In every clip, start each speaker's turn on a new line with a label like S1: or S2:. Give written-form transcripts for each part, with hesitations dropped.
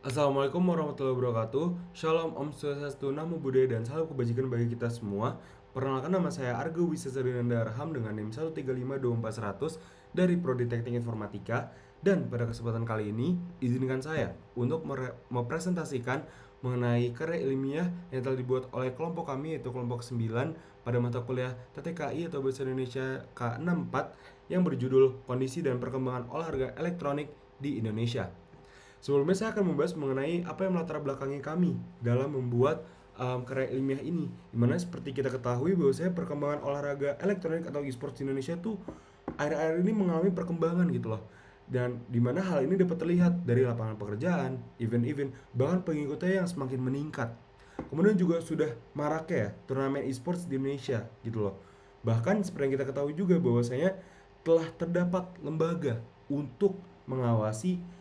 S1: Assalamualaikum warahmatullahi wabarakatuh. Shalom, Om Swastiastu, Namo Buddhaya, dan salam kebajikan bagi kita semua. Perkenalkan, nama saya Argo Wisesardinanda Arham dengan NIM 1352400 dari Prodi Teknik Informatika. Dan pada kesempatan kali ini, izinkan saya untuk mempresentasikan mengenai karya ilmiah yang telah dibuat oleh kelompok kami, yaitu kelompok 9 pada mata kuliah TTKI atau Bahasa Indonesia K64 yang berjudul Kondisi dan Perkembangan Olahraga Elektronik di Indonesia. Sebelumnya saya akan membahas mengenai apa yang melatar belakangi kami dalam membuat karya ilmiah ini. Dimana seperti kita ketahui bahwasanya perkembangan olahraga elektronik atau e-sports di Indonesia tuh akhir-akhir ini mengalami perkembangan gitu loh. Dan dimana hal ini dapat terlihat dari lapangan pekerjaan, event-event, bahkan pengikutnya yang semakin meningkat. Kemudian juga sudah maraknya ya turnamen e-sports di Indonesia gitu loh. Bahkan seperti yang kita ketahui juga bahwasanya telah terdapat lembaga untuk mengawasi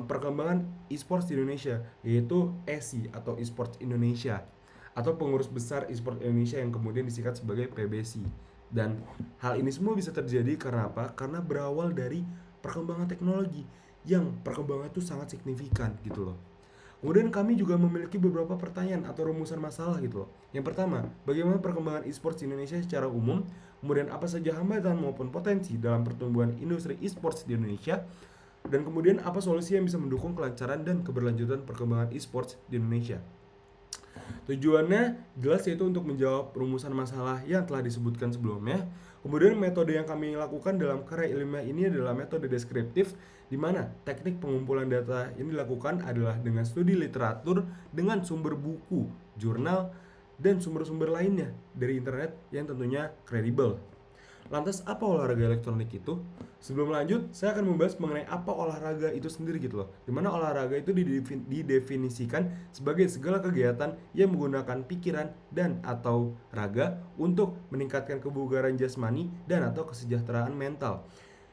S1: perkembangan e-sports di Indonesia, yaitu ESI atau Esports Indonesia, atau pengurus besar e-sports Indonesia yang kemudian disingkat sebagai PBSI. Dan hal ini semua bisa terjadi karena apa? Karena berawal dari perkembangan teknologi yang perkembangan itu sangat signifikan gitu loh. Kemudian kami juga memiliki beberapa pertanyaan atau rumusan masalah gitu loh. Yang pertama, bagaimana perkembangan e-sports di Indonesia secara umum? Kemudian apa saja hambatan maupun potensi dalam pertumbuhan industri e-sports di Indonesia? Dan kemudian apa solusi yang bisa mendukung kelancaran dan keberlanjutan perkembangan e-sports di Indonesia? Tujuannya jelas yaitu untuk menjawab rumusan masalah yang telah disebutkan sebelumnya. Kemudian metode yang kami lakukan dalam karya ilmiah ini adalah metode deskriptif, di mana teknik pengumpulan data yang dilakukan adalah dengan studi literatur dengan sumber buku, jurnal, dan sumber-sumber lainnya dari internet yang tentunya kredibel. Lantas apa olahraga elektronik itu? Sebelum lanjut, saya akan membahas mengenai apa olahraga itu sendiri gitu loh. Dimana olahraga itu didefinisikan sebagai segala kegiatan yang menggunakan pikiran dan atau raga untuk meningkatkan kebugaran jasmani dan atau kesejahteraan mental.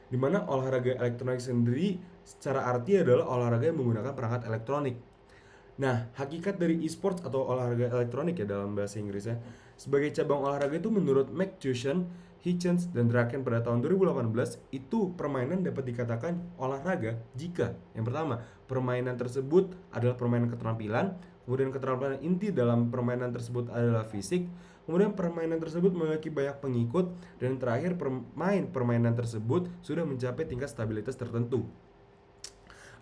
S1: Dimana olahraga elektronik sendiri secara arti adalah olahraga yang menggunakan perangkat elektronik. Nah, hakikat dari e-sports atau olahraga elektronik ya dalam bahasa Inggrisnya, sebagai cabang olahraga itu menurut McCutcheon, Hitchens, dan Draken pada tahun 2018, itu permainan dapat dikatakan olahraga jika yang pertama, permainan tersebut adalah permainan keterampilan, kemudian keterampilan inti dalam permainan tersebut adalah fisik, kemudian permainan tersebut memiliki banyak pengikut, dan terakhir permainan tersebut sudah mencapai tingkat stabilitas tertentu.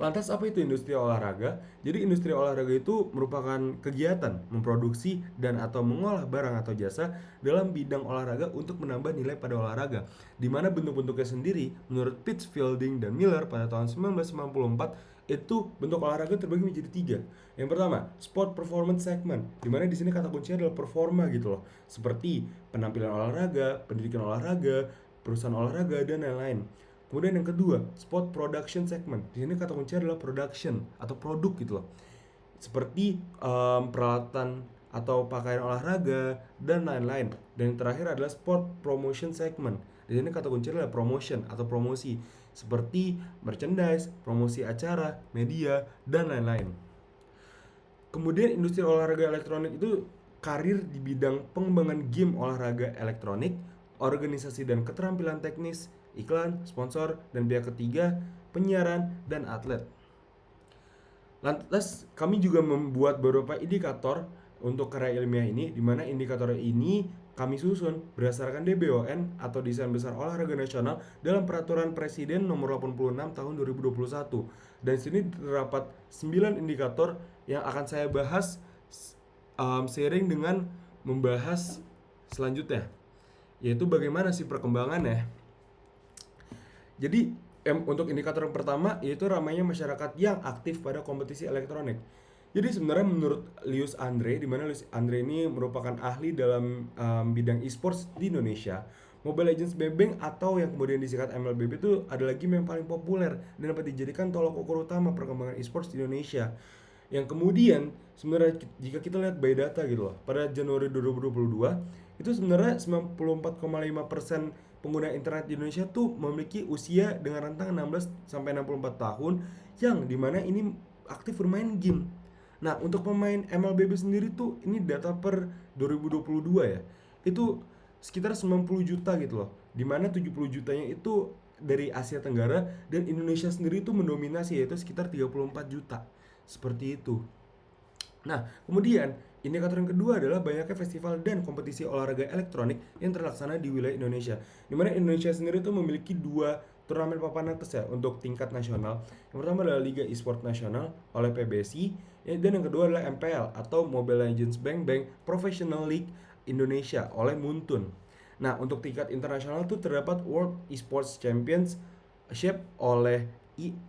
S1: Lantas apa itu industri olahraga? Jadi industri olahraga itu merupakan kegiatan memproduksi dan atau mengolah barang atau jasa dalam bidang olahraga untuk menambah nilai pada olahraga. Di mana bentuk-bentuknya sendiri menurut Pitts, Fielding, dan Miller pada tahun 1994 itu bentuk olahraga terbagi menjadi tiga. Yang pertama, sport performance segment, di mana di sini kata kuncinya adalah performa gitu loh, seperti penampilan olahraga, pendidikan olahraga, perusahaan olahraga, dan lain-lain. Kemudian yang kedua, sport production segment. Di sini kata kunci adalah production atau produk gitu loh. Seperti peralatan atau pakaian olahraga dan lain-lain. Dan yang terakhir adalah sport promotion segment. Di sini kata kunci adalah promotion atau promosi, seperti merchandise, promosi acara, media, dan lain-lain. Kemudian industri olahraga elektronik itu karir di bidang pengembangan game olahraga elektronik, organisasi dan keterampilan teknis, iklan, sponsor, dan pihak ketiga, penyiaran, dan atlet. Lantas kami juga membuat beberapa indikator untuk karya ilmiah ini, di mana indikator ini kami susun berdasarkan DBON atau Desain Besar Olahraga Nasional dalam Peraturan Presiden Nomor 86 Tahun 2021. Dan sini terdapat 9 indikator yang akan saya bahas seiring dengan membahas selanjutnya, yaitu bagaimana sih perkembangannya. Jadi untuk indikator yang pertama yaitu ramainya masyarakat yang aktif pada kompetisi elektronik. Jadi sebenarnya menurut Lius Andre, di mana Lius Andre ini merupakan ahli dalam bidang e-sports di Indonesia, Mobile Legends Bebeng atau yang kemudian disingkat MLBB itu adalah game yang paling populer dan dapat dijadikan tolok ukur utama perkembangan e-sports di Indonesia. Yang kemudian sebenarnya jika kita lihat by data gitu loh, pada Januari 2022 itu sebenarnya 94,5% pengguna internet di Indonesia tuh memiliki usia dengan rentang 16 sampai 64 tahun yang dimana ini aktif bermain game. Nah, untuk pemain MLBB sendiri tuh ini data per 2022 ya. Itu sekitar 90 juta gitu loh. Dimana 70 jutanya itu dari Asia Tenggara dan Indonesia sendiri itu mendominasi yaitu sekitar 34 juta. Seperti itu. Nah, kemudian indikator yang kedua adalah banyaknya festival dan kompetisi olahraga elektronik yang terlaksana di wilayah Indonesia. Di mana Indonesia sendiri itu memiliki dua turnamen papan atas ya untuk tingkat nasional. Yang pertama adalah Liga Esport Nasional oleh PBSI, dan yang kedua adalah MPL atau Mobile Legends Bang Bang Professional League Indonesia oleh Muntun. Nah, untuk tingkat internasional itu terdapat World Esports Championship oleh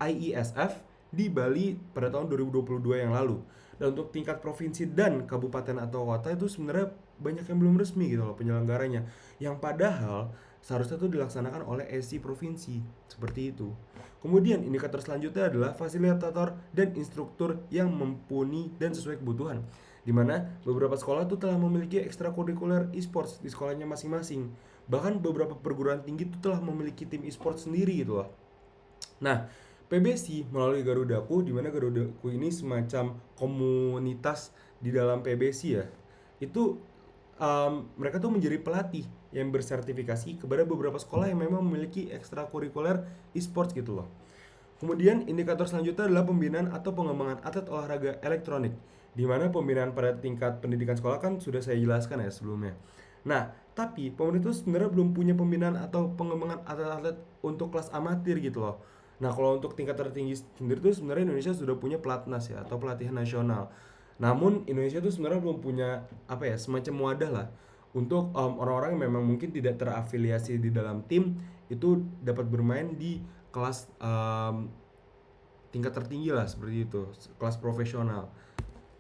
S1: IESF di Bali pada tahun 2022 yang lalu. Dan untuk tingkat provinsi dan kabupaten atau kota itu sebenarnya banyak yang belum resmi gitu loh penyelenggaranya. Yang padahal seharusnya itu dilaksanakan oleh SI provinsi seperti itu. Kemudian indikator selanjutnya adalah fasilitator dan instruktur yang mumpuni dan sesuai kebutuhan. Di mana beberapa sekolah tuh telah memiliki ekstrakurikuler e-sports di sekolahnya masing-masing. Bahkan beberapa perguruan tinggi tuh telah memiliki tim e-sports sendiri gitu loh. Nah, PBSI melalui Garudaku, di mana Garudaku ini semacam komunitas di dalam PBSI ya. Itu mereka tuh menjadi pelatih yang bersertifikasi kepada beberapa sekolah yang memang memiliki ekstrakurikuler e-sports gitu loh. Kemudian indikator selanjutnya adalah pembinaan atau pengembangan atlet olahraga elektronik, di mana pembinaan pada tingkat pendidikan sekolah kan sudah saya jelaskan ya sebelumnya. Nah, tapi pemerintah sebenarnya belum punya pembinaan atau pengembangan atlet-atlet untuk kelas amatir gitu loh. Nah, kalau untuk tingkat tertinggi sendiri tuh sebenarnya Indonesia sudah punya pelatnas ya atau pelatihan nasional. Namun Indonesia tuh sebenarnya belum punya apa ya semacam wadah lah untuk orang-orang yang memang mungkin tidak terafiliasi di dalam tim itu dapat bermain di kelas tingkat tertinggi lah seperti itu, kelas profesional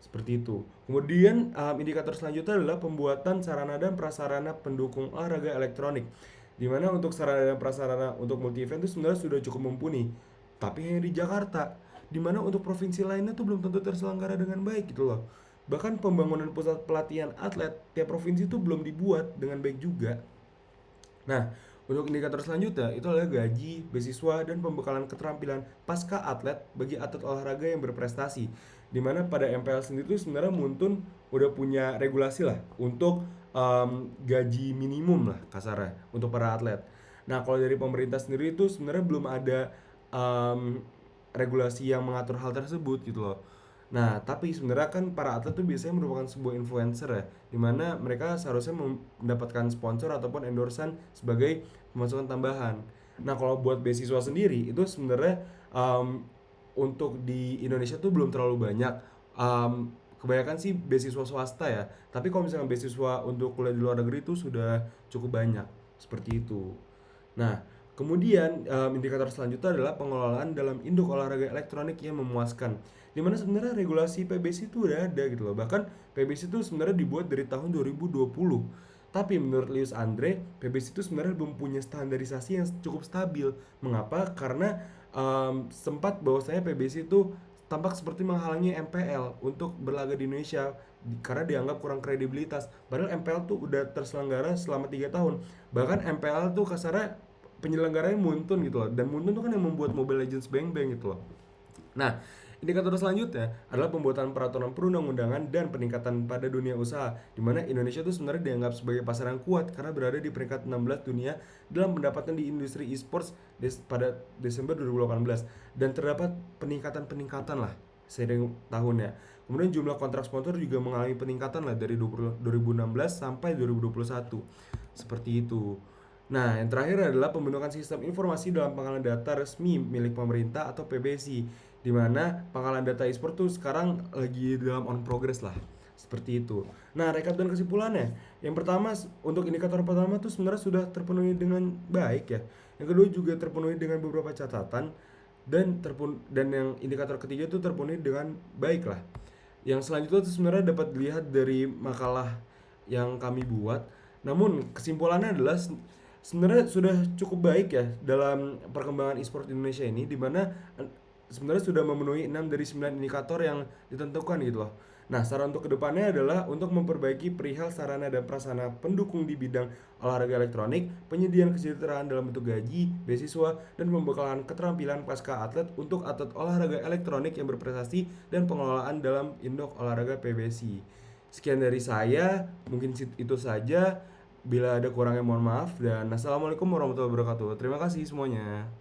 S1: seperti itu. Kemudian indikator selanjutnya adalah pembuatan sarana dan prasarana pendukung olahraga elektronik. Di mana untuk sarana dan prasarana untuk multi event itu sebenarnya sudah cukup mumpuni, tapi hanya di Jakarta. Di mana untuk provinsi lainnya tuh belum tentu terselenggara dengan baik gitu loh. Bahkan pembangunan pusat pelatihan atlet tiap provinsi itu belum dibuat dengan baik juga. Nah, untuk indikator selanjutnya itu adalah gaji, beasiswa, dan pembekalan keterampilan pasca atlet bagi atlet olahraga yang berprestasi. Di mana pada MPL sendiri itu sebenarnya Muntun udah punya regulasi lah untuk gaji minimum lah kasarnya untuk para atlet. Nah, kalau dari pemerintah sendiri itu sebenarnya belum ada em, regulasi yang mengatur hal tersebut gitu loh. Nah, tapi sebenarnya kan para atlet tuh biasanya merupakan sebuah influencer ya, dimana mereka seharusnya mendapatkan sponsor ataupun endorsan sebagai pemasukan tambahan. Nah, kalau buat beasiswa sendiri itu sebenarnya um, untuk di Indonesia tuh belum terlalu banyak. Kebanyakan sih beasiswa swasta ya, tapi kalau misalnya beasiswa untuk kuliah di luar negeri itu sudah cukup banyak seperti itu. Nah, kemudian indikator selanjutnya adalah pengelolaan dalam induk olahraga elektronik yang memuaskan. Dimana sebenarnya regulasi PBSI itu udah ada gitu loh. Bahkan PBSI itu sebenarnya dibuat dari tahun 2020. Tapi menurut Lius Andre, PBSI itu sebenarnya belum punya standarisasi yang cukup stabil. Mengapa? Karena sempat bahwasanya PBSI itu tampak seperti menghalangi MPL untuk berlaga di Indonesia karena dianggap kurang kredibilitas. Padahal MPL tuh udah terselenggara selama 3 tahun. Bahkan MPL tuh kasarnya penyelenggaranya Muntun gitu loh. Dan Muntun tuh kan yang membuat Mobile Legends Bang Bang gitu loh. Nah, indikator selanjutnya adalah pembuatan peraturan perundang-undangan dan peningkatan pada dunia usaha, di mana Indonesia itu sebenarnya dianggap sebagai pasar yang kuat karena berada di peringkat 16 dunia dalam pendapatan di industri e-sports pada Desember 2018 dan terdapat peningkatan-peningkatan lah seiring tahunnya. Kemudian jumlah kontrak sponsor juga mengalami peningkatan lah dari 2016 sampai 2021. Seperti itu. Nah, yang terakhir adalah pembentukan sistem informasi dalam pengolahan data resmi milik pemerintah atau PBSI, di mana pengolahan data e-sport tuh sekarang lagi dalam on progress lah. Seperti itu. Nah, rekap dan kesimpulannya. Yang pertama, untuk indikator pertama tuh sebenarnya sudah terpenuhi dengan baik ya. Yang kedua juga terpenuhi dengan beberapa catatan dan yang indikator ketiga itu terpenuhi dengan baik lah. Yang selanjutnya itu sebenarnya dapat dilihat dari makalah yang kami buat. Namun kesimpulannya adalah sebenarnya sudah cukup baik ya dalam perkembangan e-sport di Indonesia ini, di mana sebenarnya sudah memenuhi 6 dari 9 indikator yang ditentukan gitu loh. Nah, saran untuk kedepannya adalah untuk memperbaiki perihal sarana dan prasarana pendukung di bidang olahraga elektronik, penyediaan kesejahteraan dalam bentuk gaji, beasiswa, dan pembekalan keterampilan pasca atlet untuk atlet olahraga elektronik yang berprestasi dan pengelolaan dalam induk olahraga PBSI. Sekian dari saya, mungkin itu saja. Bila ada kurangnya mohon maaf dan assalamualaikum warahmatullahi wabarakatuh. Terima kasih semuanya.